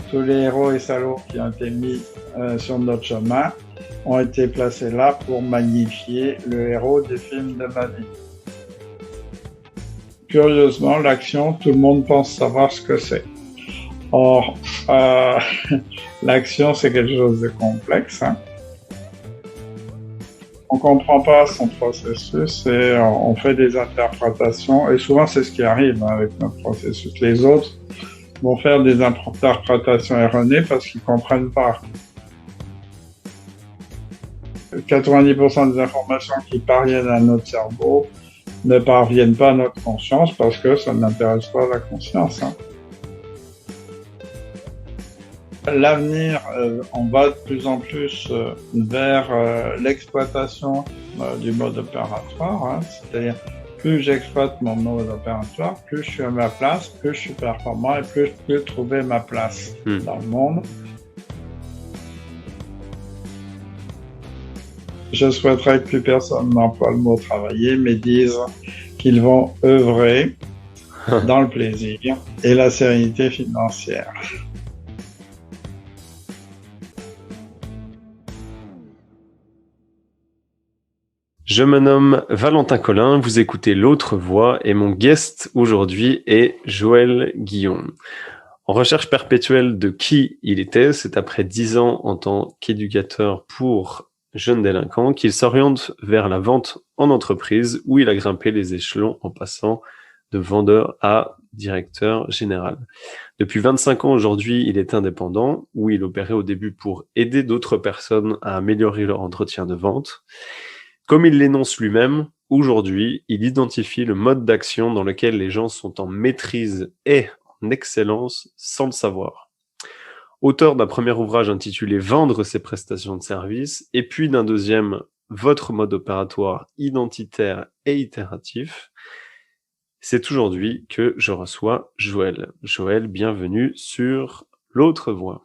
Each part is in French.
tous les héros et salauds qui ont été mis sur notre chemin ont été placés là pour magnifier le héros du film de ma vie. Curieusement, l'action, tout le monde pense savoir ce que c'est. Or, l'action, c'est quelque chose de complexe. On ne comprend pas son processus et on fait des interprétations. Et souvent, c'est ce qui arrive avec notre processus. Les autres vont faire des interprétations erronées parce qu'ils ne comprennent pas. 90% des informations qui parviennent à notre cerveau ne parviennent pas à notre conscience parce que ça n'intéresse pas la conscience. L'avenir, on va de plus en plus vers l'exploitation du mode opératoire, c'est-à-dire plus j'exploite mon mode opératoire, plus je suis à ma place, plus je suis performant et plus je peux trouver ma place dans le monde. Je souhaiterais que plus personne n'emploie le mot travailler, mais dise qu'ils vont œuvrer dans le plaisir et la sérénité financière. Je me nomme Valentin Collin, vous écoutez L'Autre Voix et mon guest aujourd'hui est Joël Guillaume. En recherche perpétuelle de qui il était, c'est après 10 ans en tant qu'éducateur pour jeunes délinquants qu'il s'oriente vers la vente en entreprise où il a grimpé les échelons en passant de vendeur à directeur général. Depuis 25 ans aujourd'hui, il est indépendant où il opérait au début pour aider d'autres personnes à améliorer leur entretien de vente. Comme il l'énonce lui-même, aujourd'hui, il identifie le mode d'action dans lequel les gens sont en maîtrise et en excellence sans le savoir. Auteur d'un premier ouvrage intitulé « Vendre ses prestations de service » et puis d'un deuxième « Votre mode opératoire identitaire et itératif », c'est aujourd'hui que je reçois Joël. Joël, bienvenue sur L'Autre Voix.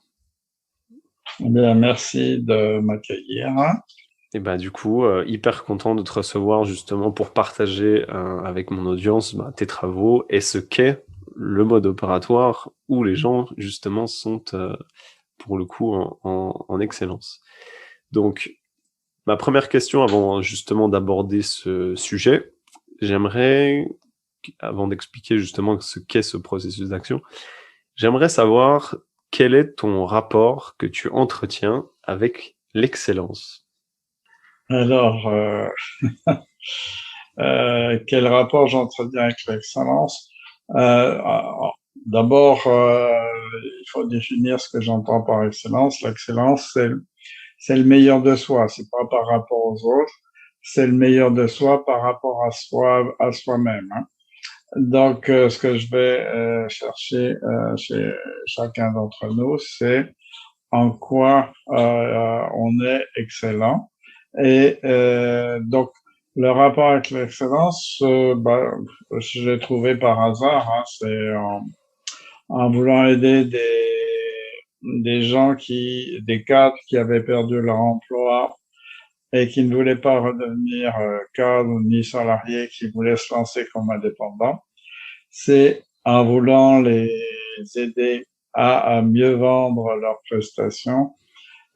Bien, merci de m'accueillir. Et du coup, hyper content de te recevoir justement pour partager avec mon audience tes travaux et ce qu'est le mode opératoire où les gens justement sont pour le coup en excellence. Donc, ma première question avant justement d'aborder ce sujet, j'aimerais, avant d'expliquer justement ce qu'est ce processus d'action, j'aimerais savoir quel est ton rapport que tu entretiens avec l'excellence. Alors, quel rapport j'entretiens avec l'excellence? D'abord, il faut définir ce que j'entends par excellence. L'excellence, c'est le meilleur de soi. C'est pas par rapport aux autres. C'est le meilleur de soi par rapport à soi-même. Donc, ce que je vais chercher chez chacun d'entre nous, c'est en quoi on est excellent. Et donc, le rapport avec l'excellence, je l'ai trouvé par hasard. C'est en voulant aider des gens des cadres qui avaient perdu leur emploi et qui ne voulaient pas redevenir cadres ni salariés, qui voulaient se lancer comme indépendants. C'est en voulant les aider à mieux vendre leurs prestations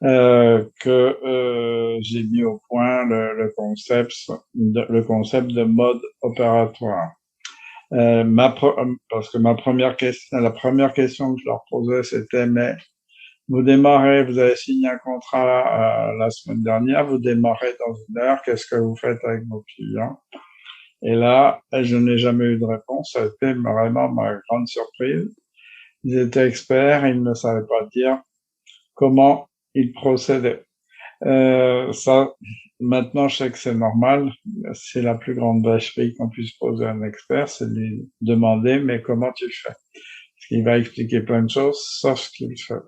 que j'ai mis au point le concept de mode opératoire. Parce que la première question que je leur posais, c'était, mais vous avez signé un contrat la semaine dernière, vous démarrez dans 1 heure, qu'est-ce que vous faites avec vos clients? Et là, je n'ai jamais eu de réponse, ça a été vraiment ma grande surprise. Ils étaient experts, ils ne savaient pas dire comment ils procédaient. Ça, maintenant, je sais que c'est normal. C'est la plus grande vacherie qu'on puisse poser à un expert, c'est de lui demander, mais comment tu fais? Parce qu'il va expliquer plein de choses, sauf ce qu'il fait.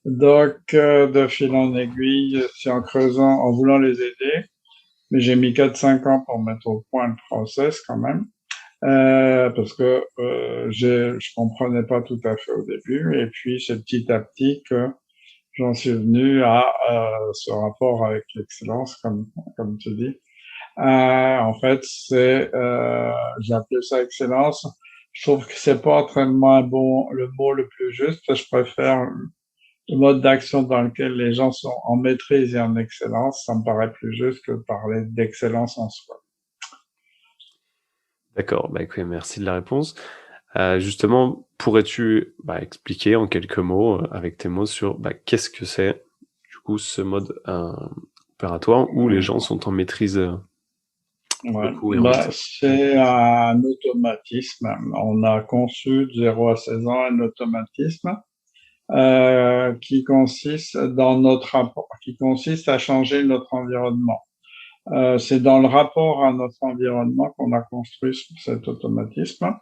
Donc, de fil en aiguille, c'est en creusant, en voulant les aider, mais j'ai mis 4-5 ans pour mettre au point le process quand même, parce que je comprenais pas tout à fait au début, et puis c'est petit à petit que j'en suis venu à ce rapport avec l'excellence, comme tu dis. En fait, j'ai appelé ça excellence. je trouve que c'est pas tellement le mot le plus juste. Je préfère le mode d'action dans lequel les gens sont en maîtrise et en excellence. Ça me paraît plus juste que de parler d'excellence en soi. D'accord, bah écoutez, merci de la réponse. Justement, pourrais-tu expliquer en quelques mots, avec tes mots, sur qu'est-ce que c'est du coup ce mode opératoire où les gens sont en maîtrise Ouais. beaucoup et en maîtrise. C'est un automatisme. On a conçu de 0 à 16 ans un automatisme qui consiste dans notre rapport, qui consiste à changer notre environnement. C'est dans le rapport à notre environnement qu'on a construit cet automatisme.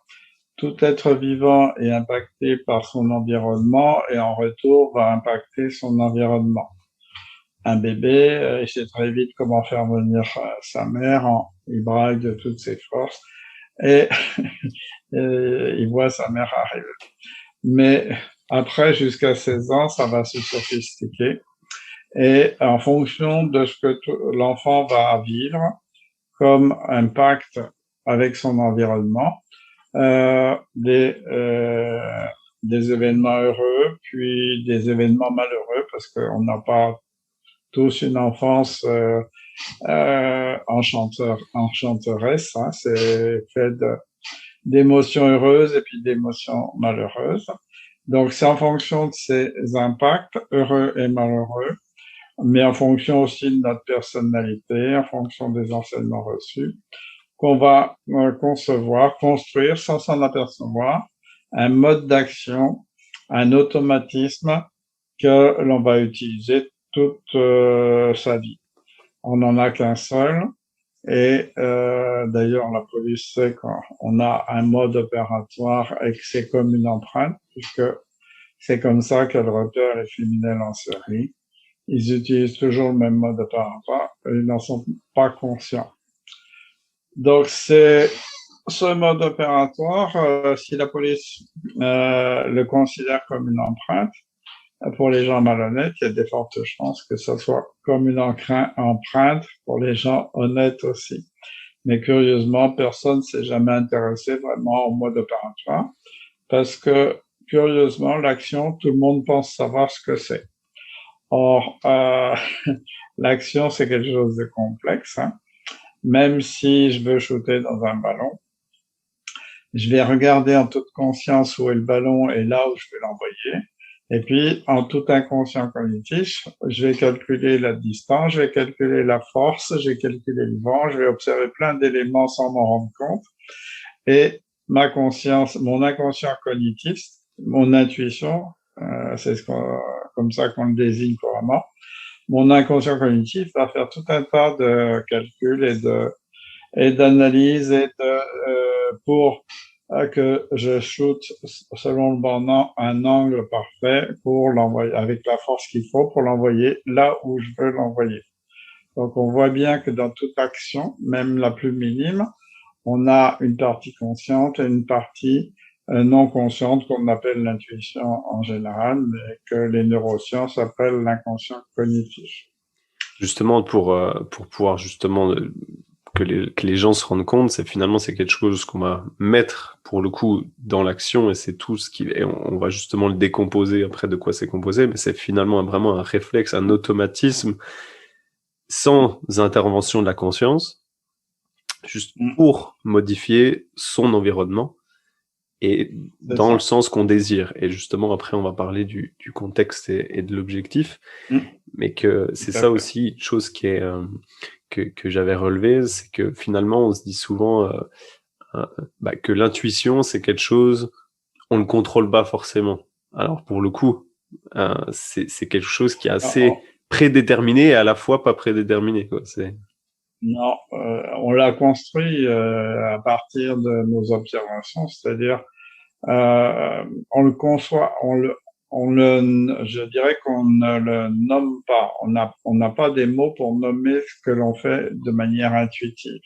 Tout être vivant est impacté par son environnement et en retour va impacter son environnement. Un bébé, il sait très vite comment faire venir sa mère, il braille de toutes ses forces et, et il voit sa mère arriver. Mais après, jusqu'à 16 ans, ça va se sophistiquer et en fonction de ce que l'enfant va vivre comme impact avec son environnement, euh, des, euh, des événements heureux, puis des événements malheureux, parce qu'on n'a pas tous une enfance enchanteresse, hein, c'est fait d'émotions heureuses et puis d'émotions malheureuses. Donc c'est en fonction de ces impacts heureux et malheureux, mais en fonction aussi de notre personnalité, en fonction des enseignements reçus, qu'on va concevoir, construire sans s'en apercevoir un mode d'action, un automatisme que l'on va utiliser toute sa vie. On n'en a qu'un seul et d'ailleurs la police sait qu'on a un mode opératoire et que c'est comme une empreinte puisque c'est comme ça qu'elle repère les criminels en série. Ils utilisent toujours le même mode opératoire et ils n'en sont pas conscients. Donc c'est ce mode opératoire, si la police le considère comme une empreinte, pour les gens malhonnêtes, il y a des fortes chances que ce soit comme une empreinte pour les gens honnêtes aussi. Mais curieusement, personne ne s'est jamais intéressé vraiment au mode opératoire parce que curieusement, l'action, tout le monde pense savoir ce que c'est. Or, l'action, c'est quelque chose de complexe. Hein. Même si je veux shooter dans un ballon, je vais regarder en toute conscience où est le ballon et là où je vais l'envoyer. Et puis, en tout inconscient cognitif, je vais calculer la distance, je vais calculer la force, je vais calculer le vent, je vais observer plein d'éléments sans m'en rendre compte. Et ma conscience, mon inconscient cognitif, mon intuition, c'est comme ça qu'on le désigne couramment, mon inconscient cognitif va faire tout un tas de calculs et d'analyses pour que je shoot selon le bon un angle parfait pour l'envoyer avec la force qu'il faut pour l'envoyer là où je veux l'envoyer. Donc on voit bien que dans toute action, même la plus minime, on a une partie consciente et une partie non consciente qu'on appelle l'intuition en général, mais que les neurosciences appellent l'inconscient cognitif. Justement, pour pouvoir justement que les gens se rendent compte, c'est quelque chose qu'on va mettre pour le coup dans l'action et c'est tout ce qui et on va justement le décomposer après de quoi c'est composé, mais c'est finalement vraiment un réflexe, un automatisme sans intervention de la conscience, juste pour modifier son environnement et dans le sens qu'on désire. Et justement, après, on va parler du contexte et de l'objectif, mais que c'est ça aussi une chose qui est que j'avais relevé, c'est que finalement, on se dit souvent que l'intuition, c'est quelque chose, on ne contrôle pas forcément. Alors pour le coup, c'est quelque chose qui est assez prédéterminé et à la fois pas prédéterminé, quoi. Non, on l'a construit à partir de nos observations, c'est-à-dire on le conçoit, je dirais qu'on ne le nomme pas. On n'a pas des mots pour nommer ce que l'on fait de manière intuitive.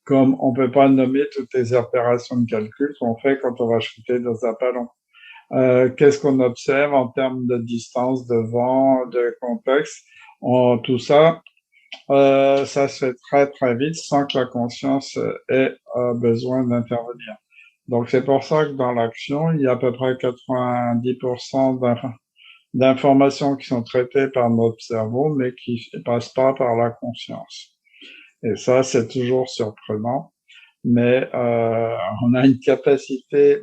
Comme on peut pas nommer toutes les opérations de calcul qu'on fait quand on va shooter dans un ballon. Qu'est-ce qu'on observe en termes de distance, de vent, de contexte, tout ça, ça se fait très très vite sans que la conscience ait besoin d'intervenir. Donc, c'est pour ça que dans l'action, il y a à peu près 90% d'informations qui sont traitées par notre cerveau, mais qui ne passent pas par la conscience. Et ça, c'est toujours surprenant. Mais on a une capacité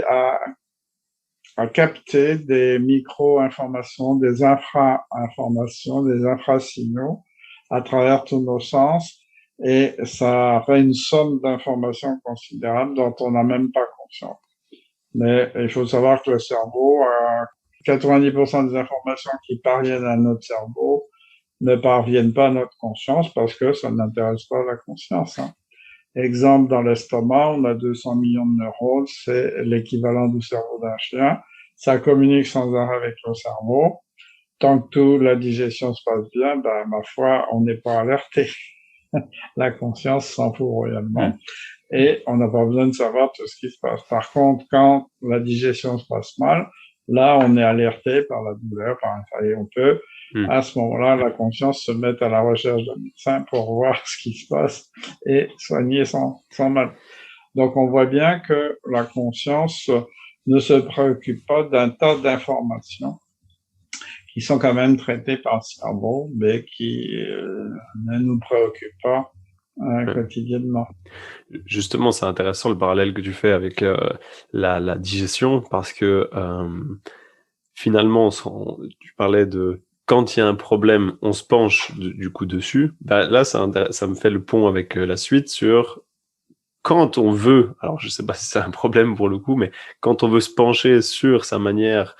à capter des micro-informations, des infra-informations, des infra-signaux à travers tous nos sens. Et ça fait une somme d'informations considérable dont on n'a même pas conscience. Mais il faut savoir que le cerveau, 90% des informations qui parviennent à notre cerveau ne parviennent pas à notre conscience parce que ça n'intéresse pas la conscience. Hein. Exemple, dans l'estomac, on a 200 millions de neurones, c'est l'équivalent du cerveau d'un chien. Ça communique sans arrêt avec le cerveau. Tant que toute la digestion se passe bien, ben, ma foi, on n'est pas alerté. La conscience s'en fout royalement. Et on n'a pas besoin de savoir tout ce qui se passe. Par contre, quand la digestion se passe mal, là, on est alerté par la douleur, et on peut, à ce moment-là, la conscience se met à la recherche d'un médecin pour voir ce qui se passe et soigner sans mal. Donc, on voit bien que la conscience ne se préoccupe pas d'un tas d'informations qui sont quand même traitées par le cerveau, mais qui ne nous préoccupent pas quotidiennement. Justement, c'est intéressant le parallèle que tu fais avec la digestion, parce que finalement, tu parlais de quand il y a un problème, on se penche du coup dessus. Bah, là, ça me fait le pont avec la suite sur quand on veut, alors je sais pas si c'est un problème pour le coup, mais quand on veut se pencher sur sa manière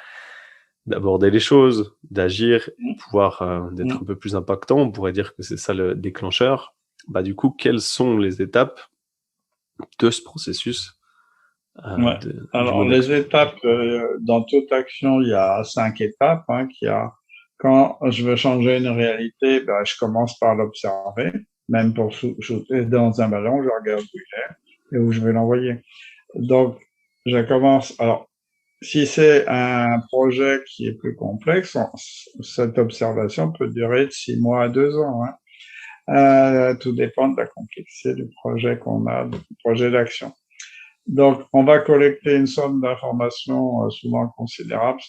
d'aborder les choses, d'agir, pouvoir d'être un peu plus impactant, on pourrait dire que c'est ça le déclencheur. Bah du coup, quelles sont les étapes de ce processus Ouais. Alors, les étapes, dans toute action, il y a 5 étapes. Hein, quand je veux changer une réalité, ben, je commence par l'observer. Même pour shooter dans un ballon, je regarde où il est et où je vais l'envoyer. Donc, je commence. Alors, si c'est un projet qui est plus complexe, cette observation peut durer de 6 mois à 2 ans. Hein. Tout dépend de la complexité du projet qu'on a, du projet d'action. Donc, on va collecter une somme d'informations souvent considérable,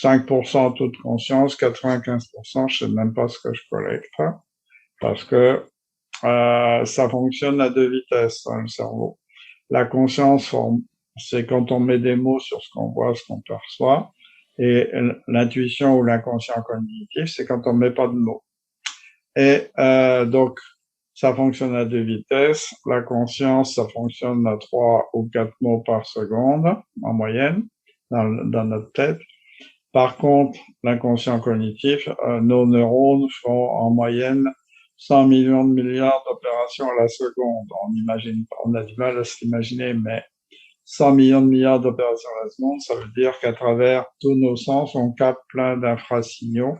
5% en toute conscience, 95%, je sais même pas ce que je collecte, hein, parce que ça fonctionne à deux vitesses, hein, le cerveau. La conscience, c'est quand on met des mots sur ce qu'on voit, ce qu'on perçoit, et l'intuition ou l'inconscient cognitif, c'est quand on met pas de mots. Et donc, ça fonctionne à deux vitesses. La conscience, ça fonctionne à 3 ou 4 mots par seconde, en moyenne, dans notre tête. Par contre, l'inconscient cognitif, nos neurones font en moyenne 100 millions de milliards d'opérations à la seconde. On a du mal à s'imaginer, mais 100 millions de milliards d'opérations à la seconde, ça veut dire qu'à travers tous nos sens, on capte plein d'infrasignaux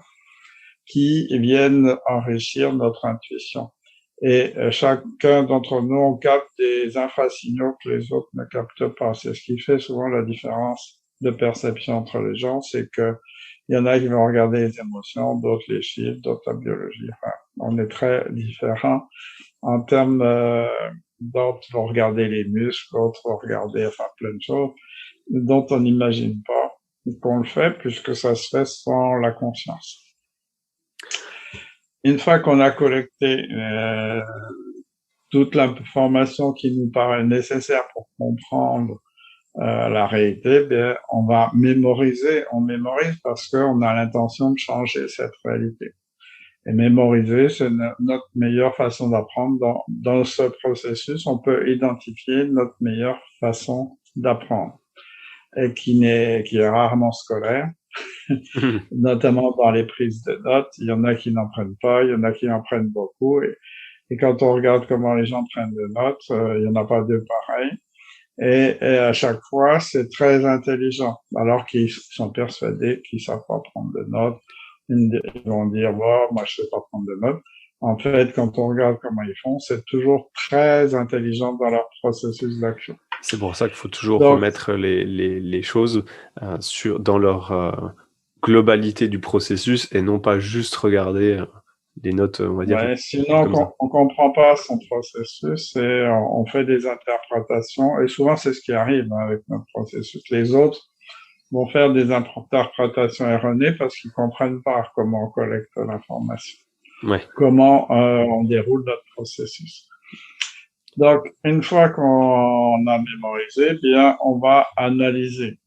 qui viennent enrichir notre intuition. Et chacun d'entre nous, on capte des infrasignaux que les autres ne captent pas. C'est ce qui fait souvent la différence de perception entre les gens, c'est que il y en a qui vont regarder les émotions, d'autres les chiffres, d'autres la biologie. Enfin, on est très différents en termes d'autres vont regarder les muscles, d'autres vont regarder plein de choses dont on n'imagine pas qu'on le fait puisque ça se fait sans la conscience. Une fois qu'on a collecté toute l'information qui nous paraît nécessaire pour comprendre la réalité, bien, on va mémoriser. On mémorise parce qu'on a l'intention de changer cette réalité. Et mémoriser, c'est notre meilleure façon d'apprendre. Dans ce processus, on peut identifier notre meilleure façon d'apprendre et qui est rarement scolaire. Notamment dans les prises de notes, il y en a qui n'en prennent pas, il y en a qui en prennent beaucoup, et quand on regarde comment les gens prennent des notes, il y en a pas deux pareils, et à chaque fois, c'est très intelligent, alors qu'ils sont persuadés qu'ils savent pas prendre de notes, ils vont dire, bon, moi je sais pas prendre de notes. En fait, quand on regarde comment ils font, c'est toujours très intelligent dans leur processus d'action. C'est pour ça qu'il faut toujours remettre les choses dans leur globalité du processus et non pas juste regarder des notes, on va dire, Ouais, sinon, comme ça. on comprend pas son processus et on fait des interprétations. Et souvent, c'est ce qui arrive hein, avec notre processus. Les autres vont faire des interprétations erronées parce qu'ils comprennent pas comment on collecte l'information, Ouais. comment on déroule notre processus. Donc, une fois qu'on a mémorisé, bien, on va analyser.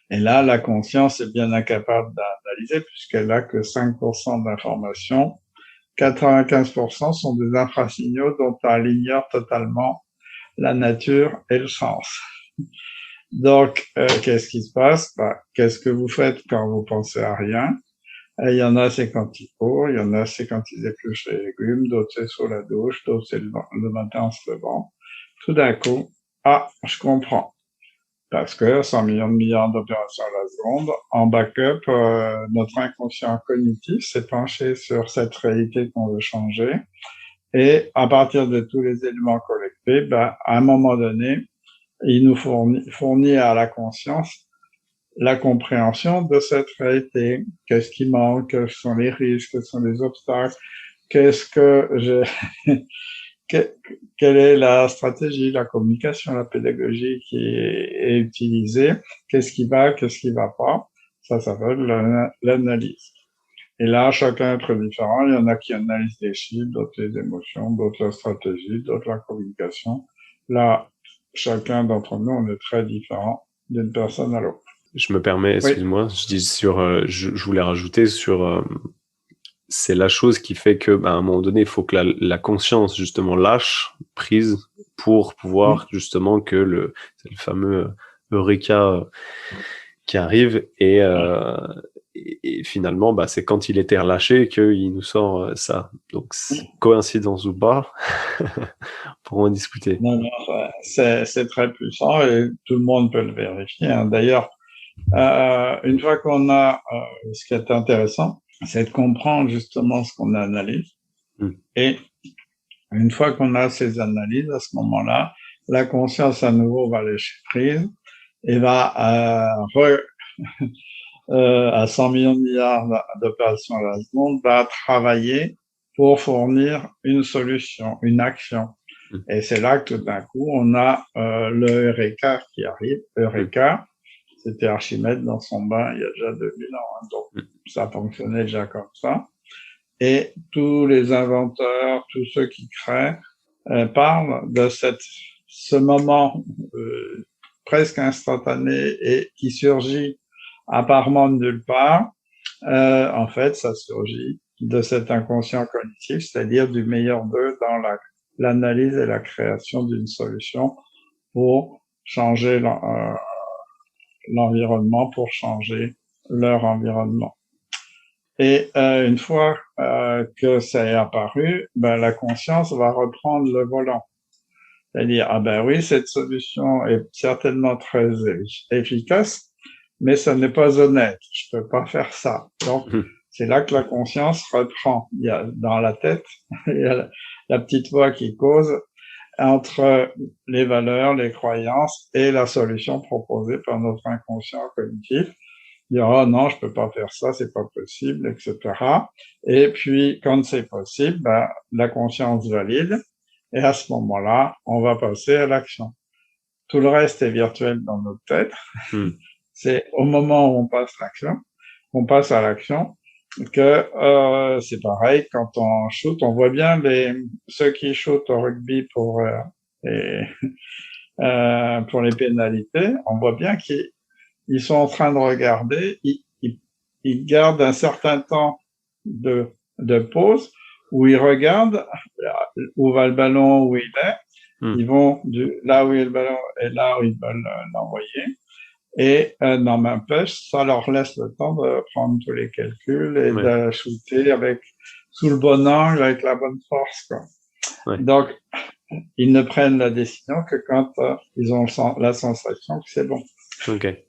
Et là, la conscience est bien incapable d'analyser puisqu'elle a que 5% d'informations. 95% sont des infrasignaux dont elle ignore totalement la nature et le sens. Donc, qu'est-ce qui se passe? Qu'est-ce que vous faites quand vous pensez à rien? Et il y en a, c'est quand ils courent, il y en a, c'est quand ils épluchent les légumes, d'autres, c'est sous la douche, d'autres, c'est le matin en se levant. Tout d'un coup, je comprends. Parce que 100 millions d'opérations à la seconde, en backup, notre inconscient cognitif s'est penché sur cette réalité qu'on veut changer. Et à partir de tous les éléments collectés, à un moment donné, il nous fournit à la conscience la compréhension de cette réalité. Qu'est-ce qui manque? Quels sont les risques? Quels sont les obstacles? Qu'est-ce que j'ai quelle est la stratégie, la communication, la pédagogie qui est utilisée? Qu'est-ce qui va pas? Ça s'appelle l'analyse. Et là, chacun est très différent. Il y en a qui analysent les chiffres, d'autres les émotions, d'autres la stratégie, d'autres la communication. Là, chacun d'entre nous, on est très différent d'une personne à l'autre. Je me permets, Oui. excuse-moi, je dis je voulais rajouter sur, c'est la chose qui fait que, à un moment donné, il faut que la conscience, justement, lâche prise pour pouvoir, justement, c'est le fameux Eureka qui arrive et finalement, c'est quand il était relâché qu'il nous sort ça. Donc, coïncidence ou pas, pour en discuter. Non, c'est très puissant et tout le monde peut le vérifier. Hein. D'ailleurs, une fois qu'on a, ce qui est intéressant, c'est de comprendre justement ce qu'on analyse. Et une fois qu'on a ces analyses, à ce moment-là, la conscience à nouveau va lâcher prise et va à 100 millions de milliards d'opérations à la seconde, va travailler pour fournir une solution, une action. Et c'est là que tout d'un coup, on a le Eureka qui arrive. Eureka, c'était Archimède dans son bain il y a déjà 2000 ans. Hein, donc, ça fonctionnait déjà comme ça. Et tous les inventeurs, tous ceux qui créent, parlent de ce moment presque instantané et qui surgit apparemment de nulle part. En fait, ça surgit de cet inconscient cognitif, c'est-à-dire du meilleur d'eux dans l'analyse et la création d'une solution pour changer l'environnement, pour changer leur environnement. Et une fois que ça est apparu, la conscience va reprendre le volant. C'est-à-dire, oui, cette solution est certainement très efficace, mais ça n'est pas honnête. Je peux pas faire ça. Donc, c'est là que la conscience reprend. Il y a dans la tête, il y a la petite voix qui cause entre les valeurs, les croyances et la solution proposée par notre inconscient cognitif. Il y aura, non, je peux pas faire ça, c'est pas possible, etc. Et puis, quand c'est possible, la conscience valide. Et à ce moment-là, on va passer à l'action. Tout le reste est virtuel dans notre tête. C'est au moment où on passe à l'action, que c'est pareil quand on shoot. On voit bien ceux qui shootent au rugby pour les pénalités. On voit bien qu'ils sont en train de regarder. Ils gardent un certain temps de pause où ils regardent où va le ballon, où il est. Ils vont là où est le ballon et là où ils veulent l'envoyer. Et n'empêche, ça leur laisse le temps de prendre tous les calculs et de shooter sous le bon angle, avec la bonne force. Quoi. Donc, ils ne prennent la décision que quand ils ont la sensation que c'est bon. Okay.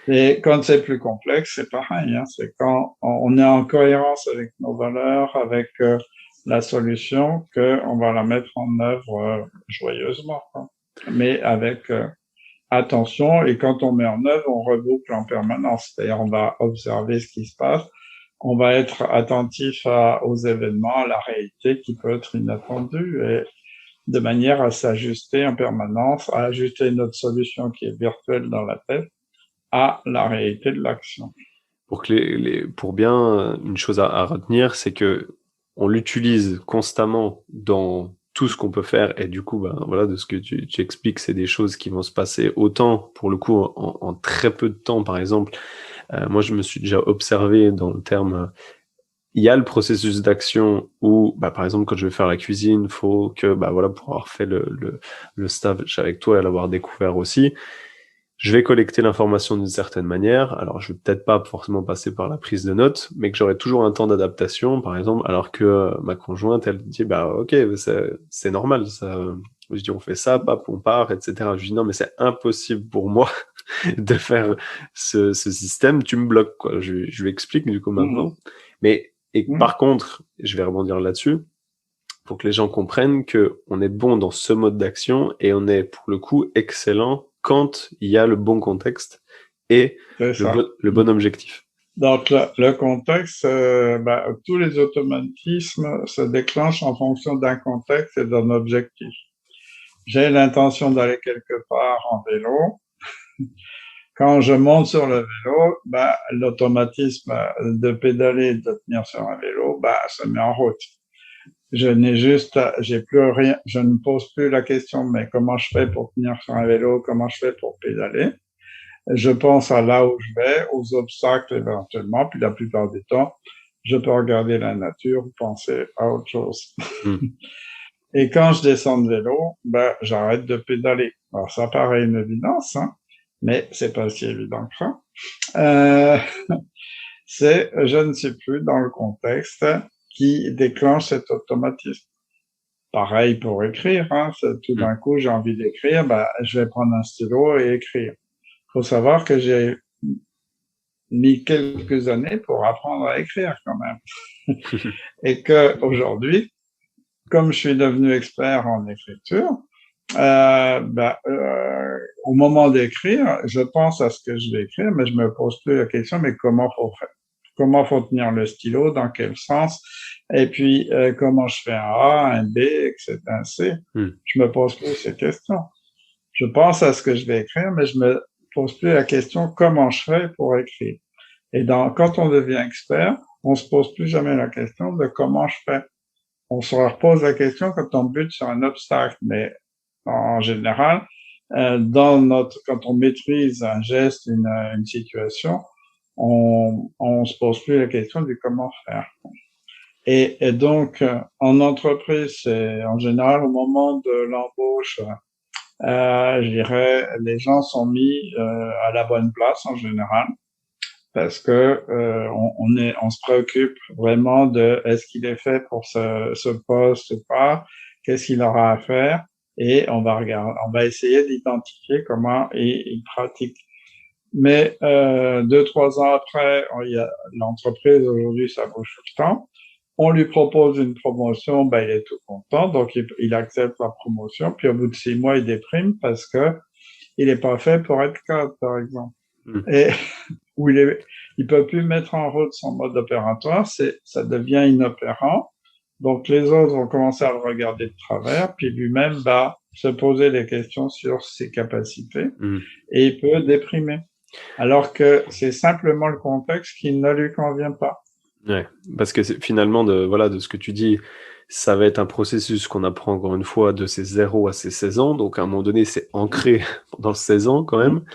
Et quand c'est plus complexe, c'est pareil. Hein, c'est quand on est en cohérence avec nos valeurs, avec la solution, qu'on va la mettre en œuvre joyeusement, quoi. Mais avec attention. Et quand on met en œuvre, on reboucle en permanence. C'est-à-dire, on va observer ce qui se passe on va être attentif aux événements, à la réalité qui peut être inattendue et de manière à s'ajuster en permanence, à ajuster notre solution qui est virtuelle dans la tête à la réalité de l'action. Pour bien, une chose à retenir, c'est que on l'utilise constamment dans tout ce qu'on peut faire et du coup, ben, voilà, de ce que tu expliques, c'est des choses qui vont se passer autant, pour le coup, en très peu de temps, par exemple. Moi, je me suis déjà observé dans le terme, il y a le processus d'action où, bah, par exemple, quand je vais faire la cuisine, faut que, bah, voilà, pour avoir fait le stage avec toi et l'avoir découvert aussi, je vais collecter l'information d'une certaine manière. Alors, je vais peut-être pas forcément passer par la prise de notes, mais que j'aurai toujours un temps d'adaptation, par exemple, alors que ma conjointe, elle dit, bah, ok, c'est normal, ça. Je dis, on fait ça, pap, on part, etc. Je dis, non, mais c'est impossible pour moi de faire ce système, tu me bloques, quoi. Je lui explique, du coup, maintenant. Mais, par contre, je vais rebondir là-dessus, pour que les gens comprennent que on est bon dans ce mode d'action et on est, pour le coup, excellent quand il y a le bon contexte et le bon objectif. Donc, le contexte, tous les automatismes se déclenchent en fonction d'un contexte et d'un objectif. J'ai l'intention d'aller quelque part en vélo. Quand je monte sur le vélo, l'automatisme de pédaler, de tenir sur un vélo, se met en route. J'ai plus rien, je ne pose plus la question, mais comment je fais pour tenir sur un vélo, comment je fais pour pédaler? Je pense à là où je vais, aux obstacles éventuellement, puis la plupart du temps, je peux regarder la nature ou penser à autre chose. Et quand je descends de vélo, j'arrête de pédaler. Alors ça paraît une évidence, hein, mais c'est pas si évident que ça. Je ne suis plus dans le contexte qui déclenche cet automatisme. Pareil pour écrire, hein, tout d'un coup j'ai envie d'écrire, je vais prendre un stylo et écrire. Faut savoir que j'ai mis quelques années pour apprendre à écrire quand même. Et que aujourd'hui, comme je suis devenu expert en écriture, au moment d'écrire, je pense à ce que je vais écrire, mais je me pose plus la question, mais comment faut faire? Comment faut tenir le stylo? Dans quel sens? Et puis, comment je fais un A, un B, etc., un C? Je me pose plus ces questions. Je pense à ce que je vais écrire, mais je me pose plus la question comment je fais pour écrire. Et quand on devient expert, on se pose plus jamais la question de comment je fais. On se repose la question quand on bute sur un obstacle, mais en général, quand on maîtrise un geste, une situation, on se pose plus la question du comment faire. Et donc, en entreprise, c'est en général au moment de l'embauche, je dirais, les gens sont mis à la bonne place en général parce que on se préoccupe vraiment de est-ce qu'il est fait pour ce poste ou pas, qu'est-ce qu'il aura à faire, et on va essayer d'identifier comment il pratique. Mais 2-3 ans après, l'entreprise aujourd'hui ça bouge tout le temps. On lui propose une promotion, il est tout content, donc il accepte la promotion. Puis au bout de 6 mois, il déprime parce que il est pas fait pour être cadre, par exemple. Et où il peut plus mettre en route son mode opératoire, ça devient inopérant. Donc les autres vont commencer à le regarder de travers, puis lui-même va se poser des questions sur ses capacités et il peut déprimer. Alors que c'est simplement le contexte qui ne lui convient pas. Ouais, parce que finalement, de ce que tu dis, ça va être un processus qu'on apprend encore une fois de ses 0 à ses 16 ans. Donc, à un moment donné, c'est ancré dans 16 ans quand même.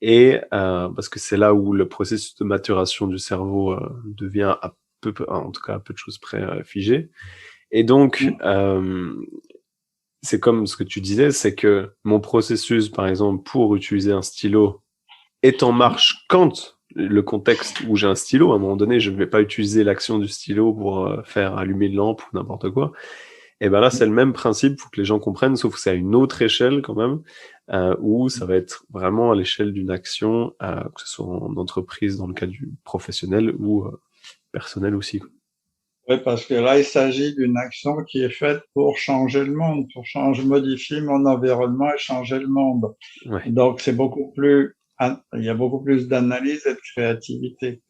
Et parce que c'est là où le processus de maturation du cerveau devient en tout cas à peu de choses près figé. Et donc, c'est comme ce que tu disais, c'est que mon processus, par exemple, pour utiliser un stylo est en marche quand le contexte où j'ai un stylo, à un moment donné, je ne vais pas utiliser l'action du stylo pour faire allumer une lampe ou n'importe quoi. Et ben là, c'est le même principe, faut que les gens comprennent, sauf que c'est à une autre échelle quand même, où ça va être vraiment à l'échelle d'une action, que ce soit en entreprise, dans le cas du professionnel ou personnel aussi. Oui, parce que là, il s'agit d'une action qui est faite pour changer le monde, modifier mon environnement et changer le monde. Ouais. Donc, il y a beaucoup plus d'analyse et de créativité.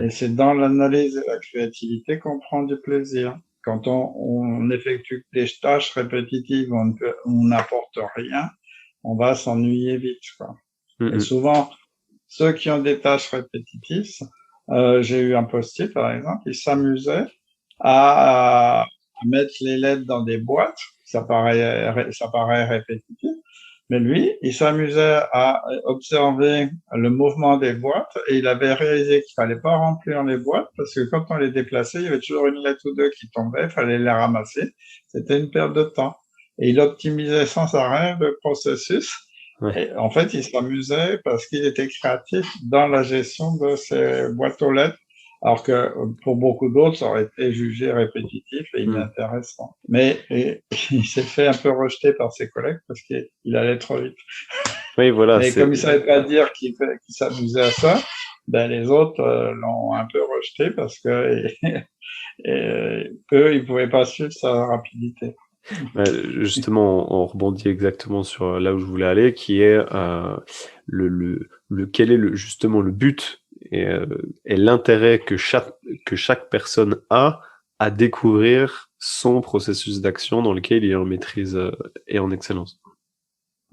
Et c'est dans l'analyse et la créativité qu'on prend du plaisir. Quand on effectue des tâches répétitives, on n'apporte rien, on va s'ennuyer vite, quoi. Et souvent, ceux qui ont des tâches répétitives, j'ai eu un postier, par exemple, il s'amusait à mettre les lettres dans des boîtes. Ça paraît répétitif. Mais lui, il s'amusait à observer le mouvement des boîtes et il avait réalisé qu'il fallait pas remplir les boîtes parce que quand on les déplaçait, il y avait toujours une lettre ou deux qui tombaient, il fallait les ramasser. C'était une perte de temps. Et il optimisait sans arrêt le processus. Et en fait, il s'amusait parce qu'il était créatif dans la gestion de ces boîtes aux lettres. Alors que pour beaucoup d'autres, ça aurait été jugé répétitif et inintéressant. Mais il s'est fait un peu rejeter par ses collègues parce qu'il allait trop vite. Oui, voilà. Mais comme il savait pas dire qu'il s'amusait à ça, ben les autres l'ont un peu rejeté parce que eux, ils pouvaient pas suivre sa rapidité. Justement, on rebondit exactement sur là où je voulais aller, qui est quel est justement le but et l'intérêt que chaque personne a à découvrir son processus d'action dans lequel il est en maîtrise et en excellence.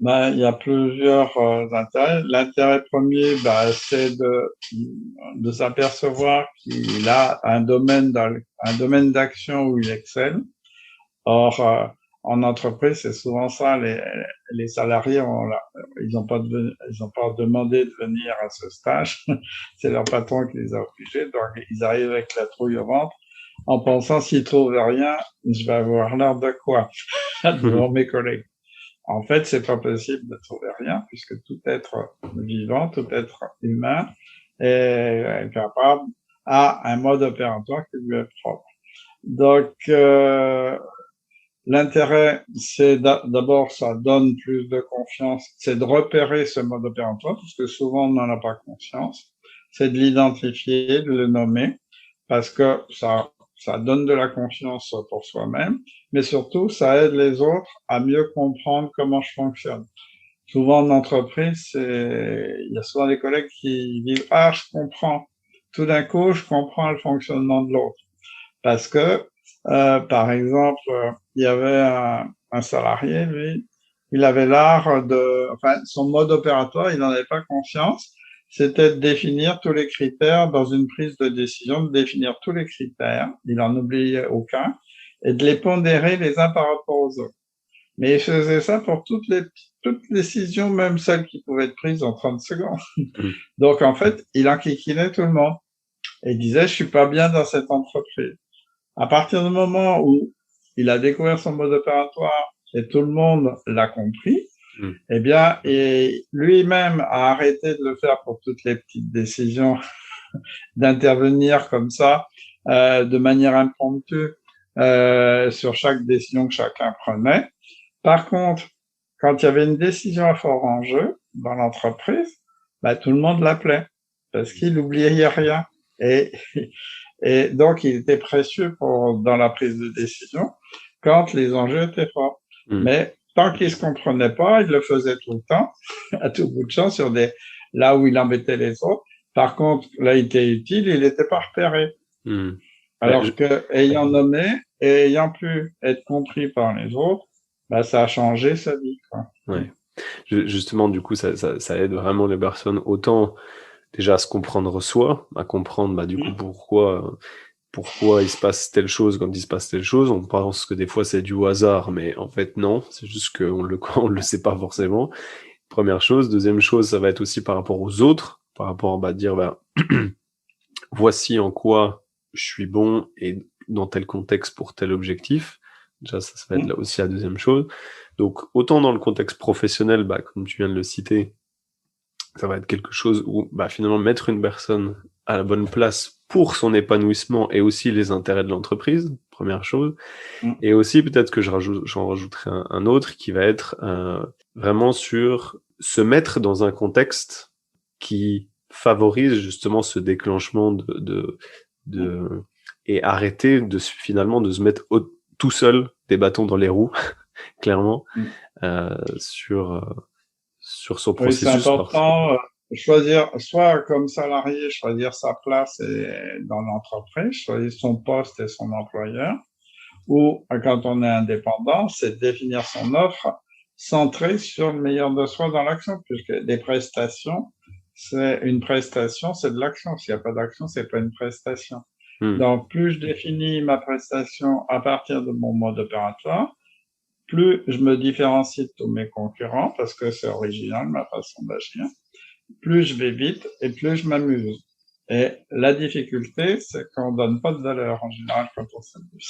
Il y a plusieurs intérêts. L'intérêt premier, c'est de s'apercevoir qu'il a un domaine d'action où il excelle. Or, en entreprise, c'est souvent ça. Les salariés ils n'ont pas demandé de venir à ce stage. C'est leur patron qui les a obligés. Donc, ils arrivent avec la trouille au ventre en pensant s'ils trouvent rien, je vais avoir l'air de quoi devant mes collègues. En fait, c'est pas possible de trouver rien puisque tout être vivant, tout être humain est capable à un mode opératoire qui lui est propre. Donc, l'intérêt, c'est d'abord, ça donne plus de confiance, c'est de repérer ce mode opératoire parce que souvent on n'en a pas conscience. C'est de l'identifier, de le nommer parce que ça donne de la confiance pour soi-même, mais surtout, ça aide les autres à mieux comprendre comment je fonctionne. Souvent en entreprise, il y a souvent des collègues qui disent « Ah, je comprends ». Tout d'un coup, je comprends le fonctionnement de l'autre. Parce que, par exemple, il y avait un salarié, lui, il avait son mode opératoire, il n'en avait pas conscience, c'était de définir tous les critères dans une prise de décision, de définir tous les critères, il n'en oubliait aucun, et de les pondérer les uns par rapport aux autres. Mais il faisait ça pour toutes décisions, même celles qui pouvaient être prises en 30 secondes. Donc, en fait, il enquiquinait tout le monde. Et il disait, je suis pas bien dans cette entreprise. À partir du moment où il a découvert son mode opératoire et tout le monde l'a compris, eh bien, et lui-même a arrêté de le faire pour toutes les petites décisions, d'intervenir comme ça, de manière impromptue, sur chaque décision que chacun prenait. Par contre, quand il y avait une décision à fort enjeu dans l'entreprise, tout le monde l'appelait parce qu'il n'oubliait rien. Et donc, il était précieux dans la prise de décision quand les enjeux étaient forts. Mais tant qu'il se comprenait pas, il le faisait tout le temps, à tout bout de champ, là où il embêtait les autres. Par contre, là, il était utile, il n'était pas repéré. Alors que, ayant nommé et ayant pu être compris par les autres, ça a changé sa vie, quoi. Ouais. Justement, du coup, ça aide vraiment les personnes autant déjà à se comprendre soi, à comprendre du coup pourquoi il se passe telle chose quand il se passe telle chose. On pense que des fois c'est du hasard, mais en fait non, c'est juste qu'on on le sait pas forcément. Première chose. Deuxième chose, ça va être aussi par rapport aux autres, par rapport à dire voici en quoi je suis bon et dans tel contexte pour tel objectif. Déjà, ça va être là aussi la deuxième chose. Donc, autant dans le contexte professionnel, comme tu viens de le citer, ça va être quelque chose où finalement mettre une personne à la bonne place pour son épanouissement et aussi les intérêts de l'entreprise, première chose. Et aussi peut-être que j'en rajouterai un autre qui va être vraiment sur se mettre dans un contexte qui favorise justement ce déclenchement et arrêter finalement de se mettre tout seul des bâtons dans les roues, clairement, sur son processus. Oui, c'est important choisir, soit comme salarié, choisir sa place dans l'entreprise, choisir son poste et son employeur, ou quand on est indépendant, c'est définir son offre centrée sur le meilleur de soi dans l'action, puisque des prestations, c'est une prestation, c'est de l'action. S'il n'y a pas d'action, c'est pas une prestation. Donc, plus je définis ma prestation à partir de mon mode opératoire, plus je me différencie de tous mes concurrents, parce que c'est original, ma façon d'agir, plus je vais vite et plus je m'amuse. Et la difficulté, c'est qu'on donne pas de valeur en général quand on s'amuse.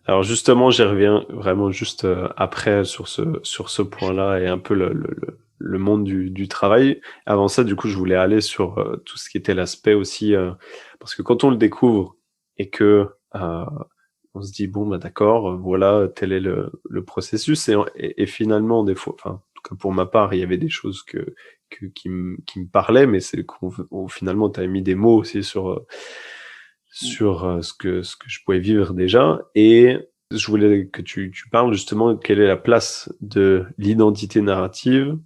Alors justement, j'y reviens vraiment juste après sur ce point-là et un peu le monde du travail. Avant ça, du coup, je voulais aller sur tout ce qui était l'aspect aussi, parce que quand on le découvre et que on se dit bon bah d'accord, voilà, tel est le processus et finalement des fois, enfin en tout cas pour ma part, il y avait des choses qui me parlaient, mais c'est finalement tu as mis des mots aussi sur ce que je pouvais vivre déjà. Et je voulais que tu parles justement de quelle est la place de l'identité narrative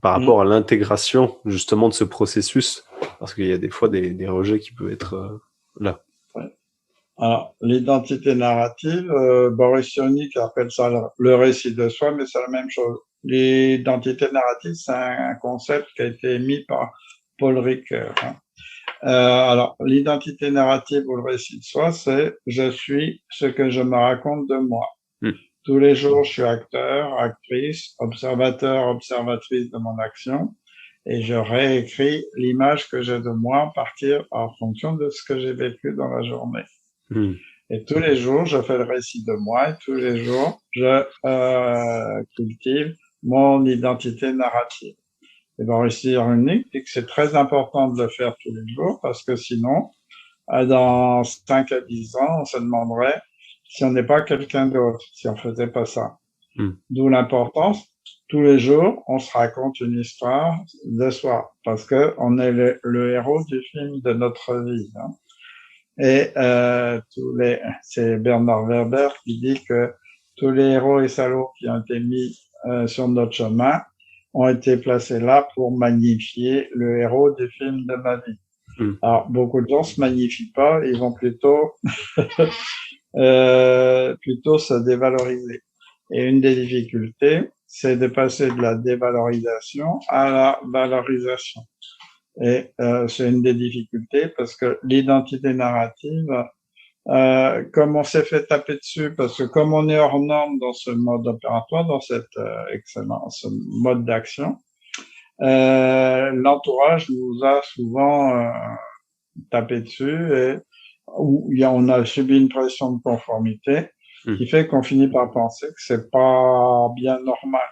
par rapport à l'intégration justement de ce processus, parce qu'il y a des fois des rejets qui peuvent être là. Ouais. Alors, l'identité narrative, Boris Cyrulnik appelle ça le récit de soi, mais c'est la même chose. L'identité narrative, c'est un concept qui a été émis par Paul Ricoeur. Alors, l'identité narrative ou le récit de soi, c'est je suis ce que je me raconte de moi. Tous les jours, je suis acteur, actrice, observateur, observatrice de mon action, et je réécris l'image que j'ai de moi en fonction de ce que j'ai vécu dans la journée. Et tous les jours, je fais le récit de moi, et tous les jours, je cultive mon identité narrative. Et Boris Cyrulnik dit que c'est très important de le faire tous les jours parce que sinon, dans 5 à 10 ans, on se demanderait si on n'est pas quelqu'un d'autre, si on faisait pas ça. D'où l'importance, tous les jours, on se raconte une histoire de soi parce que on est le héros du film de notre vie. Hein. Et c'est Bernard Werber qui dit que tous les héros et salauds qui ont été mis sur notre chemin ont été placés là pour magnifier le héros du film de ma vie. Alors, beaucoup de gens se magnifient pas, ils vont plutôt plutôt se dévaloriser. Et une des difficultés, c'est de passer de la dévalorisation à la valorisation. Et c'est une des difficultés parce que l'identité narrative, comme on s'est fait taper dessus, parce que comme on est hors norme dans ce mode opératoire, dans ce mode d'action, l'entourage nous a souvent tapé dessus et on a subi une pression de conformité qui fait qu'on finit par penser que c'est pas bien normal.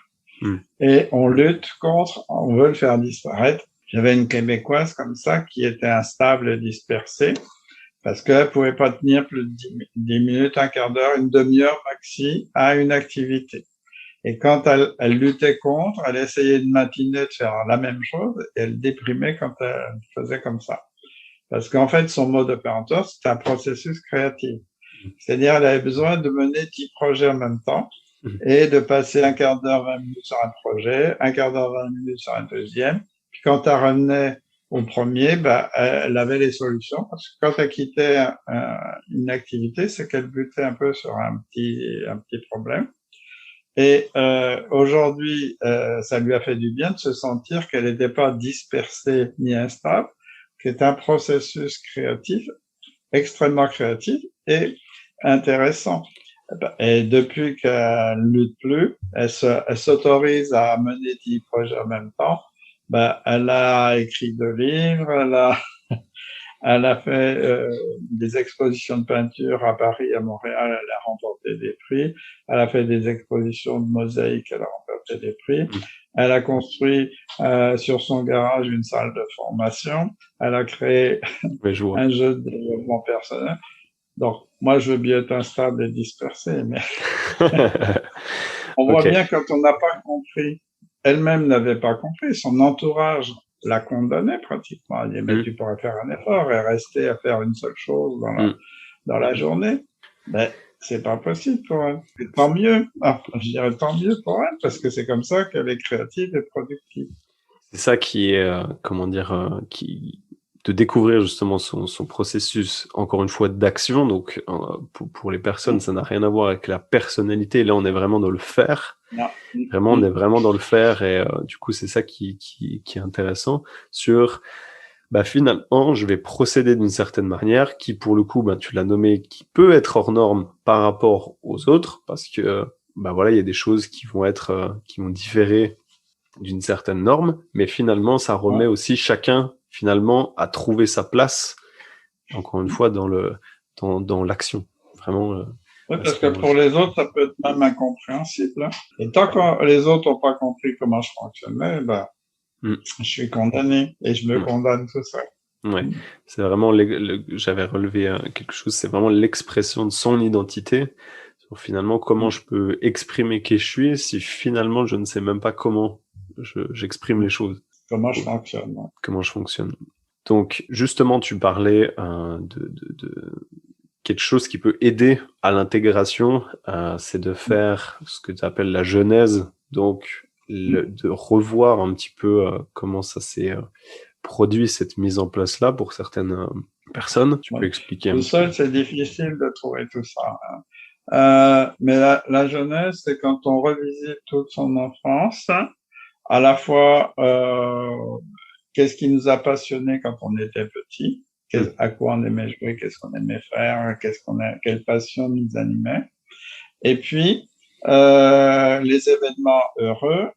Et on lutte contre, on veut le faire disparaître. J'avais une Québécoise comme ça qui était instable et dispersée parce qu'elle pouvait pas tenir plus de 10 minutes, un quart d'heure, une demi-heure maxi à une activité. Et quand elle luttait contre, elle essayait de matiner de faire la même chose et elle déprimait quand elle faisait comme ça. Parce qu'en fait, son mode opératoire, c'est un processus créatif. C'est-à-dire, elle avait besoin de mener 10 projets en même temps et de passer un quart d'heure, 20 minutes sur un projet, un quart d'heure, 20 minutes sur un deuxième. Puis quand elle revenait au premier, elle avait les solutions parce que quand elle quittait une activité, c'est qu'elle butait un peu sur un petit problème. Et aujourd'hui, ça lui a fait du bien de se sentir qu'elle n'était pas dispersée ni instable, qui est un processus créatif, extrêmement créatif et intéressant. Et depuis qu'elle ne lutte plus, elle s'autorise à mener 10 projets en même temps. Elle a écrit 2 livres, elle a fait des expositions de peinture à Paris, à Montréal, elle a remporté des prix. Elle a fait des expositions de mosaïques, elle a remporté des prix. Elle a construit sur son garage une salle de formation. Elle a créé un jeu de développement personnel. Donc, moi, je veux bien être instable et dispersé, mais on voit bien quand on n'a pas compris. Elle-même n'avait pas compris. Son entourage la condamnait pratiquement. Elle dit, mais tu pourrais faire un effort et rester à faire une seule chose dans la journée. Mais c'est pas possible pour elle. Et tant mieux. Je dirais tant mieux pour elle parce que c'est comme ça qu'elle est créative et productive. C'est ça qui est, de découvrir justement son processus, encore une fois, d'action. Donc, pour les personnes, ça n'a rien à voir avec la personnalité. Là, on est vraiment dans le faire. Non. Vraiment, on est vraiment dans le faire. Et du coup, c'est ça qui est intéressant sur, finalement, je vais procéder d'une certaine manière qui, pour le coup, tu l'as nommé, qui peut être hors norme par rapport aux autres parce que, voilà, il y a des choses qui vont différer d'une certaine norme, mais finalement, ça remet aussi chacun, finalement, à trouver sa place, encore une fois, dans l'action. Vraiment. Oui, parce que pour les autres, ça peut être même incompréhensible. Et tant que les autres n'ont pas compris comment je fonctionnais, je suis condamné et je me condamne tout seul. Ouais, c'est vraiment, j'avais relevé quelque chose, c'est vraiment l'expression de son identité, sur finalement comment je peux exprimer qui je suis si finalement je ne sais même pas comment j'exprime les choses. Comment je fonctionne. Ouais. Comment je fonctionne. Donc, justement, tu parlais de quelque chose qui peut aider à l'intégration, c'est de faire ce que tu appelles la genèse, donc de revoir un petit peu comment ça s'est produit, cette mise en place-là pour certaines personnes. Tu peux expliquer un tout petit seul, peu. c'est difficile de trouver tout ça. Mais la jeunesse, c'est quand on revisite toute son enfance, à la fois qu'est-ce qui nous a passionnés quand on était petit, à quoi on aimait jouer, qu'est-ce qu'on aimait faire, quelle passion nous animait, et puis les événements heureux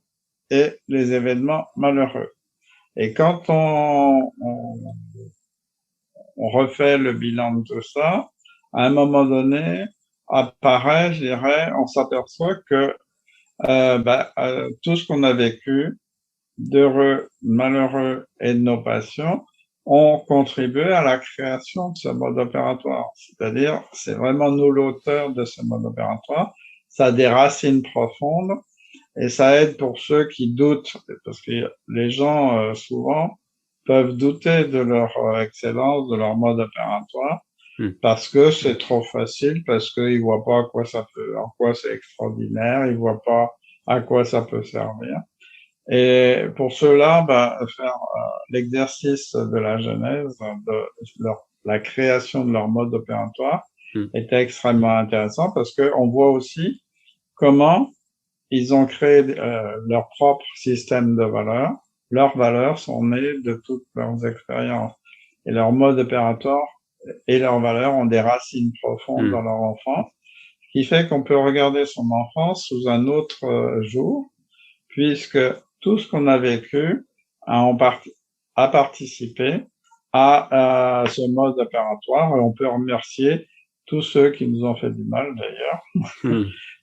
et les événements malheureux. Et quand on refait le bilan de tout ça, à un moment donné, apparaît, je dirais, on s'aperçoit que tout ce qu'on a vécu, d'heureux, malheureux et de nos passions, ont contribué à la création de ce mode opératoire. C'est-à-dire, c'est vraiment nous l'auteur de ce mode opératoire. Ça a des racines profondes et ça aide pour ceux qui doutent, parce que les gens, souvent, peuvent douter de leur excellence, de leur mode opératoire, parce que c'est trop facile, parce qu'ils voient pas en quoi c'est extraordinaire, ils voient pas à quoi ça peut servir. Et pour cela, faire l'exercice de la genèse, la création de leur mode opératoire, est extrêmement intéressant parce que on voit aussi comment ils ont créé leur propre système de valeurs. Leurs valeurs sont nées de toutes leurs expériences. Et leur mode opératoire et leurs valeurs ont des racines profondes dans leur enfance, ce qui fait qu'on peut regarder son enfance sous un autre jour, puisque tout ce qu'on a vécu a participé à ce mode opératoire, et on peut remercier tous ceux qui nous ont fait du mal d'ailleurs,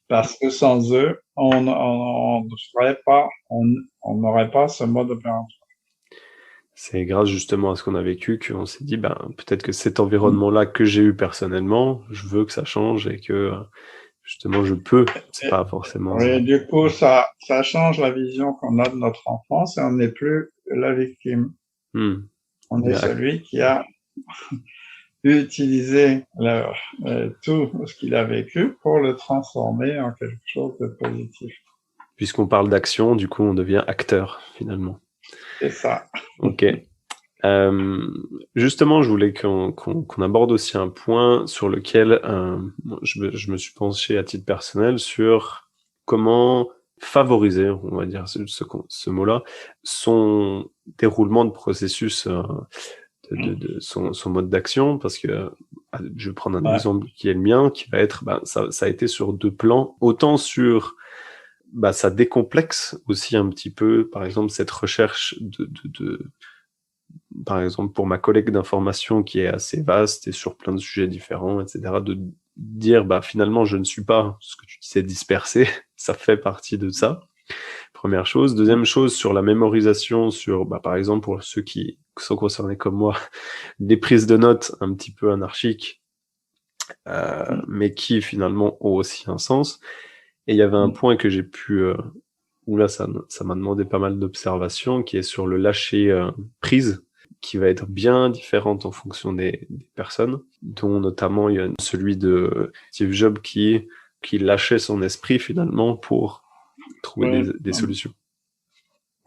parce que sans eux, on n'aurait pas ce mode opératoire. C'est grâce justement à ce qu'on a vécu qu'on s'est dit, peut-être que cet environnement-là que j'ai eu personnellement, je veux que ça change et que justement je peux. C'est pas forcément. Oui, du coup, ça change la vision qu'on a de notre enfance et on n'est plus la victime. On est celui qui a utilisé tout ce qu'il a vécu pour le transformer en quelque chose de positif. Puisqu'on parle d'action, du coup, on devient acteur finalement. C'est ça. Ok. Justement, je voulais qu'on aborde aussi un point sur lequel je me suis penché à titre personnel sur comment favoriser, on va dire ce mot-là, son déroulement de processus, de son mode d'action, parce que je vais prendre un exemple qui est le mien, qui va être, ça a été sur deux plans, autant sur ça décomplexe aussi un petit peu, par exemple, cette recherche par exemple, pour ma collecte d'informations qui est assez vaste et sur plein de sujets différents, etc., de dire, finalement, je ne suis pas ce que tu disais dispersé, ça fait partie de ça. Première chose. Deuxième chose, sur la mémorisation, par exemple, pour ceux qui sont concernés comme moi, des prises de notes un petit peu anarchiques, mais qui finalement ont aussi un sens. Et il y avait un point que j'ai pu, où là, ça m'a demandé pas mal d'observations, qui est sur le lâcher prise, qui va être bien différente en fonction des personnes, dont notamment il y a celui de Steve Jobs qui lâchait son esprit finalement pour trouver des solutions.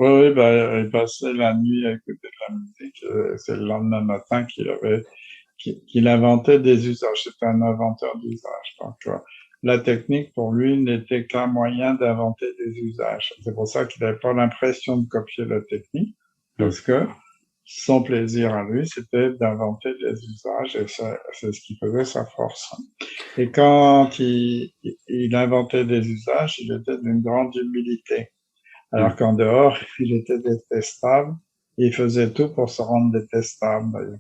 Oui, bah, il passait la nuit à écouter de la musique. C'est le lendemain matin qu'il inventait des usages. C'était un inventeur d'usages. Donc, la technique, pour lui, n'était qu'un moyen d'inventer des usages. C'est pour ça qu'il n'avait pas l'impression de copier la technique, Hmm. parce que son plaisir à lui, c'était d'inventer des usages, et c'est ce qui faisait sa force. Et quand il inventait des usages, il était d'une grande humilité. Hmm. Alors qu'en dehors, il était détestable. Il faisait tout pour se rendre détestable, d'ailleurs.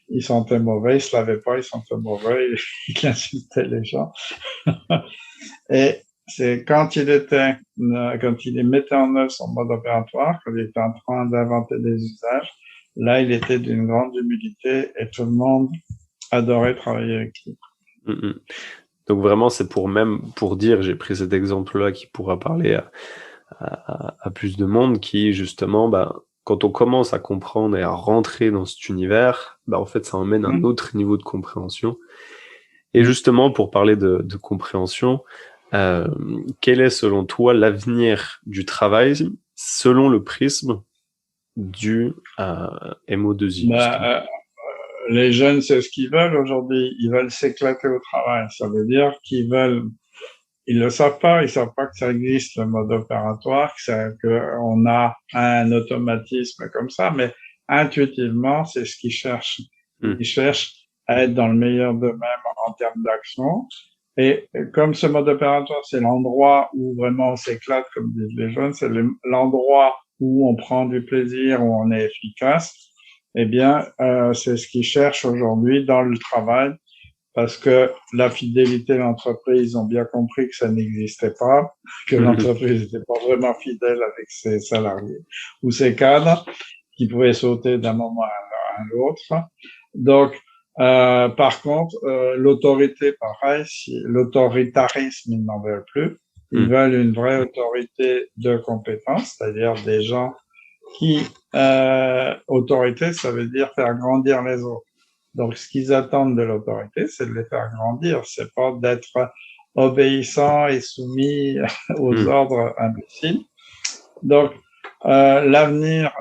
Il sentait mauvais, il se lavait pas, il sentait mauvais, il insultait les gens. Et c'est quand il mettait en œuvre son mode opératoire, quand il était en train d'inventer des usages, là, il était d'une grande humilité et tout le monde adorait travailler avec lui. Hmm. Hmm. Donc vraiment, c'est pour dire, j'ai pris cet exemple-là qui pourra parler à plus de monde, qui justement, quand on commence à comprendre et à rentrer dans cet univers, en fait, ça emmène un autre niveau de compréhension. Et justement, pour parler de compréhension, quel est selon toi l'avenir du travail selon le prisme du MO2I justement? Les jeunes, c'est ce qu'ils veulent aujourd'hui. Ils veulent s'éclater au travail. Ça veut dire ils le savent pas, ils savent pas que ça existe, le mode opératoire, qu'on a un automatisme comme ça, mais intuitivement, c'est ce qu'ils cherchent. Ils cherchent à être dans le meilleur d'eux-mêmes en termes d'action. Et comme ce mode opératoire, c'est l'endroit où vraiment on s'éclate, comme disent les jeunes, c'est l'endroit où on prend du plaisir, où on est efficace, eh bien, c'est ce qu'ils cherchent aujourd'hui dans le travail, parce que la fidélité de l'entreprise, ils ont bien compris que ça n'existait pas, que l'entreprise n'était pas vraiment fidèle avec ses salariés ou ses cadres, qui pouvaient sauter d'un moment à l'autre. Donc, par contre, l'autorité, pareil, l'autoritarisme, ils n'en veulent plus. Ils veulent une vraie autorité de compétence, c'est-à-dire des gens autorité, ça veut dire faire grandir les autres. Donc, ce qu'ils attendent de l'autorité, c'est de les faire grandir. C'est pas d'être obéissant et soumis aux ordres imbéciles. Donc, l'avenir,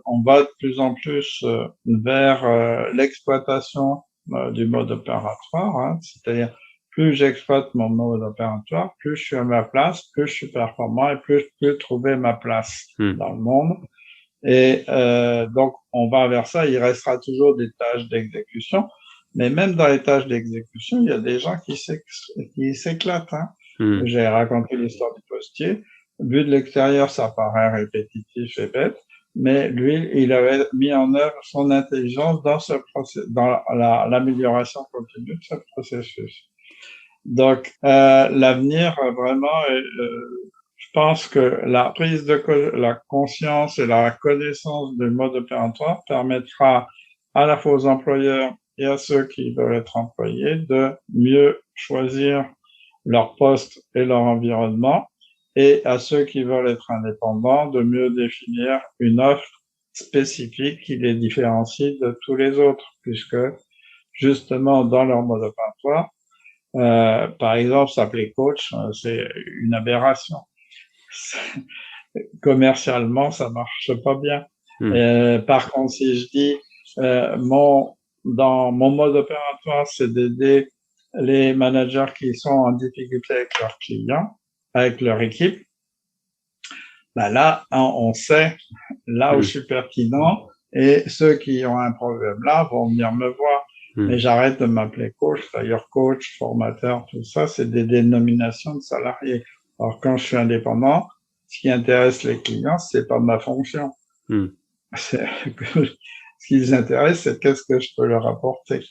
on va de plus en plus vers l'exploitation du mode opératoire, hein, c'est-à-dire plus j'exploite mon mode opératoire, plus je suis à ma place, plus je suis performant et plus je peux trouver ma place dans le monde. Et donc, on va vers ça. Il restera toujours des tâches d'exécution. Mais même dans les tâches d'exécution, il y a des gens qui s'éclatent. Hein. J'ai raconté l'histoire du postier. Vu de l'extérieur, ça paraît répétitif et bête. Mais lui, il avait mis en œuvre son intelligence dans dans l'amélioration continue de ce processus. Donc, l'avenir, vraiment, je pense que la prise de la conscience et la connaissance du mode opératoire permettra à la fois aux employeurs et à ceux qui veulent être employés de mieux choisir leur poste et leur environnement, et à ceux qui veulent être indépendants de mieux définir une offre spécifique qui les différencie de tous les autres, puisque justement dans leur mode opératoire, par exemple, s'appeler coach, c'est une aberration. Commercialement, ça marche pas bien. Par contre, si je dis dans mon mode opératoire, c'est d'aider les managers qui sont en difficulté avec leurs clients, avec leur équipe, là, on sait là où je suis pertinent, et ceux qui ont un problème là vont venir me voir. Mais j'arrête de m'appeler coach. D'ailleurs, coach, formateur, tout ça, c'est des dénominations de salariés. Alors, quand je suis indépendant, ce qui intéresse les clients, c'est pas ma fonction. Ce qui les intéresse, c'est qu'est-ce que je peux leur apporter.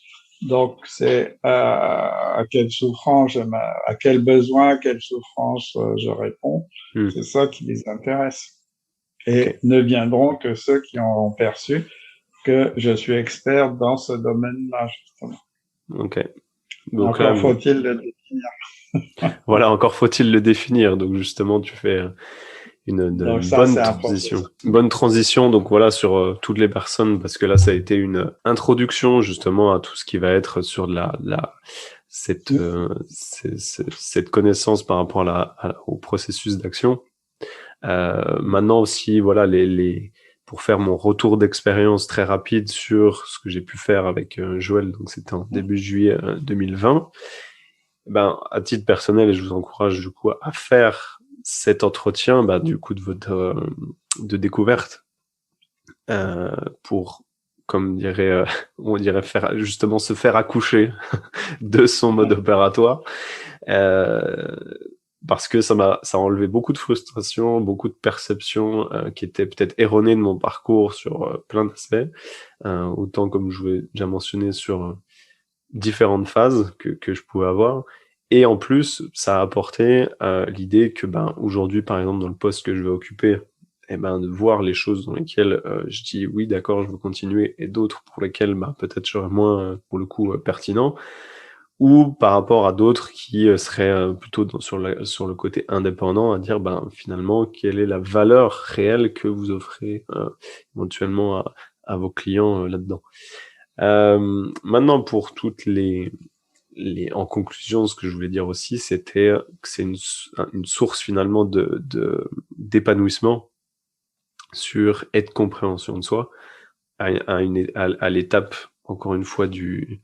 Donc, c'est à quelle souffrance, à quel besoin, à quelle souffrance je réponds. C'est ça qui les intéresse. Et ne viendront que ceux qui auront perçu que je suis expert dans ce domaine-là, justement. Ok. Donc encore faut-il le définir. Voilà, encore faut-il le définir. Donc justement, tu fais une bonne transition. Une bonne transition, donc voilà, sur toutes les personnes, parce que là, ça a été une introduction justement à tout ce qui va être sur cette connaissance par rapport au processus d'action. Maintenant aussi, voilà, pour faire mon retour d'expérience très rapide sur ce que j'ai pu faire avec Joël, donc c'était en début juillet 2020. Ben, à titre personnel, je vous encourage du coup à faire cet entretien, du coup de découverte, pour, comme dirait, on dirait faire justement se faire accoucher de son mode opératoire. Parce que ça a enlevé beaucoup de frustration, beaucoup de perceptions qui étaient peut-être erronées de mon parcours sur plein d'aspects, autant comme je vous l'ai déjà mentionné sur différentes phases que je pouvais avoir. Et en plus, ça a apporté l'idée que aujourd'hui, par exemple, dans le poste que je vais occuper, de voir les choses dans lesquelles je dis oui, d'accord, je veux continuer, et d'autres pour lesquelles peut-être je serais moins, pour le coup, pertinent, ou par rapport à d'autres qui seraient plutôt sur le côté indépendant, à dire finalement quelle est la valeur réelle que vous offrez éventuellement à vos clients là-dedans. Maintenant, pour toutes en conclusion, ce que je voulais dire aussi, c'était que c'est une source finalement d'épanouissement sur et de compréhension de soi à l'étape, encore une fois, du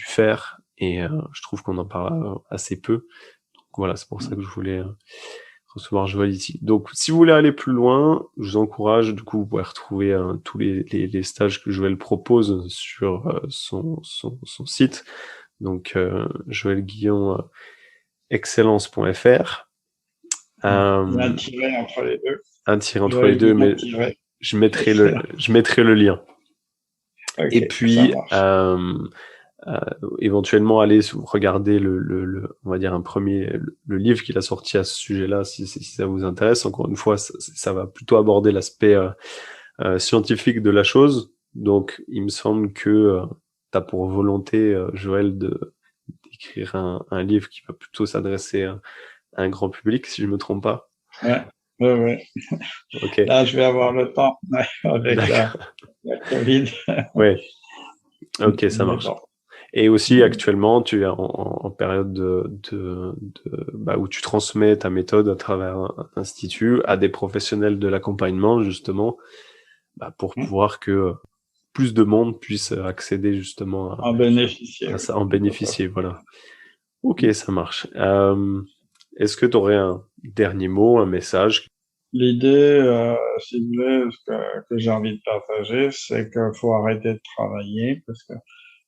faire, et je trouve qu'on en parle assez peu. Donc voilà, c'est pour ça que je voulais recevoir Joël ici. Donc si vous voulez aller plus loin, je vous encourage, du coup vous pouvez retrouver tous les stages que Joël propose sur son site, donc Joël Guillon excellence.fr. Il y a un tiret entre les deux. Un tiret entre les deux, mais je mettrai le lien. Okay, et puis éventuellement aller regarder on va dire le livre qu'il a sorti à ce sujet-là, si ça vous intéresse. Encore une fois, ça va plutôt aborder l'aspect scientifique de la chose. Donc, il me semble que tu as pour volonté, Joël, d'écrire un livre qui va plutôt s'adresser à un grand public, si je me trompe pas. Ouais. Okay. Là, je vais avoir le temps avec la Covid. Ouais. Ok, ça marche. Et aussi, actuellement, tu es en période où tu transmets ta méthode à travers un institut à des professionnels de l'accompagnement, justement, pour pouvoir que plus de monde puisse accéder justement en bénéficier. À ça, en bénéficier, voilà. Ok, ça marche. Est-ce que tu aurais un dernier mot, un message? L'idée, si vous voulez, que j'ai envie de partager, c'est qu'il faut arrêter de travailler, parce que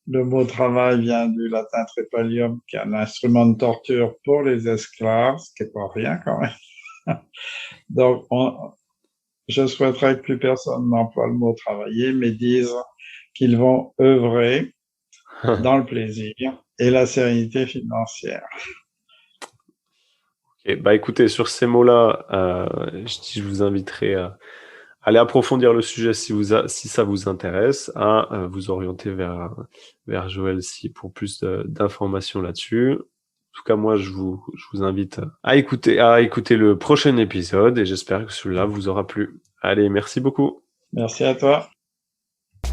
le mot travail vient du latin trepalium, qui est un instrument de torture pour les esclaves, ce qui n'est pas rien quand même. Donc, je souhaiterais que plus personne n'emploie le mot travailler, mais dise qu'ils vont œuvrer dans le plaisir et la sérénité financière. Ok, écoutez, sur ces mots-là, je vous inviterai à aller approfondir le sujet si ça vous intéresse, à vous orienter vers Joël pour plus d'informations là-dessus. En tout cas, moi, je vous invite à écouter le prochain épisode, et j'espère que celui-là vous aura plu. Allez, merci beaucoup. Merci à toi.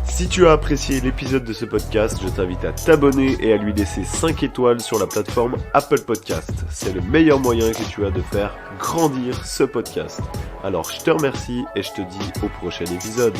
Si tu as apprécié l'épisode de ce podcast, je t'invite à t'abonner et à lui laisser 5 étoiles sur la plateforme Apple Podcast. C'est le meilleur moyen que tu as de faire grandir ce podcast. Alors je te remercie et je te dis au prochain épisode.